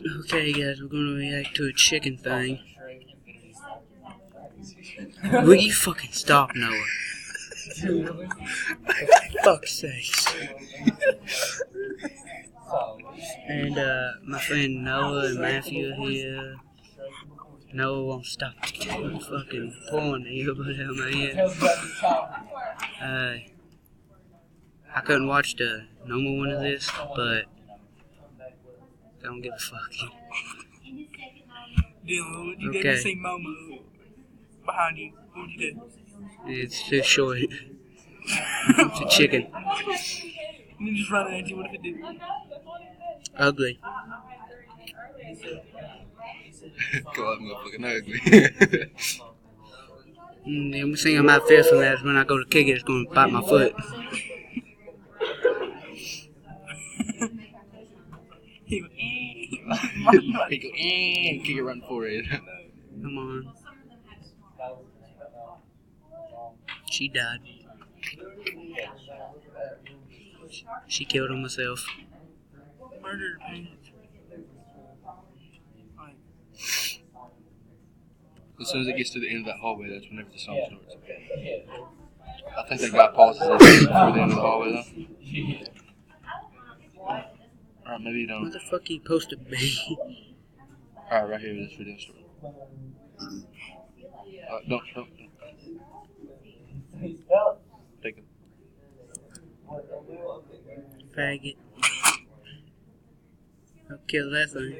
Okay, guys, we're gonna react to a chicken thing. Will you fucking stop, Noah? For fuck's sakes. And, my friend Noah and Matthew are here. Noah won't stop fucking pouring the earbud out my ear. I couldn't watch the normal one of this, but I don't give a fuck. Dylan, you didn't see Momo behind you. What would you do? It's too short. It's a chicken. You just run at you. What if it did? Ugly. God, I'm fucking ugly. The only thing I might fear from that is when I go to kick it, it's going to bite my foot. He go, kick it right in the forehead. Come on. She died. She killed herself. Murdered her parents. As soon as it gets to the end of that hallway, that's whenever the song starts. I think that guy pauses it before the end of the hallway, though. Alright, maybe you don't. What the fuck are you supposed to be? Alright, right here, this video starts. Don't. Take it. Faggot. I'll kill that thing.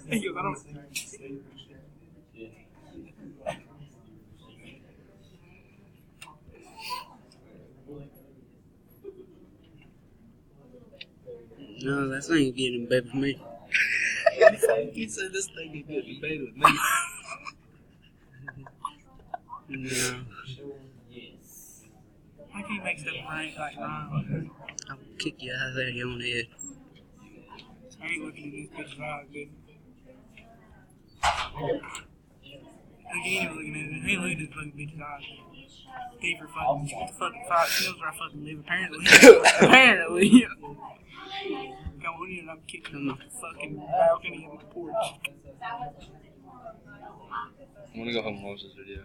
He goes, I don't. No, that thing ain't getting in bed with me. He said this thing ain't getting in bed with me. No. Why can't you make stuff right like wrong? I'll kick you out of there, you on the head. I ain't looking at these pictures out, dude. Look, he ain't looking at it. He ain't looking at these fucking bitches' eyes. Pay for fucking, what the fucking 5 kills where I fucking live, apparently. Apparently. Go on in and I'm kicking him off the fucking balcony of my porch. I'm gonna go home and watch this video.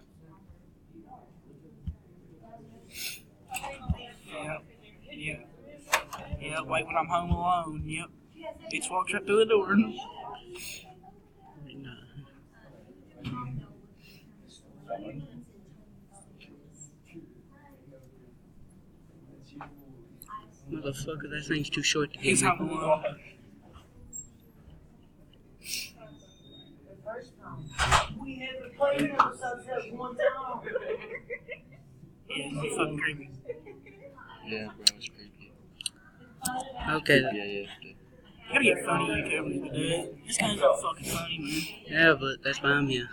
Yep, wait when I'm home alone, yep. Bitch walks right through the door. Motherfucker, that thing's too short to He's get home alone. We haven't played episodes that one time. Yeah, he's fucking creepy. Yeah, bro, it's creepy. Okay. Yeah. You gotta get funny YouTubers, dude. This guy's not fucking funny, man. Yeah, but that's why I'm here.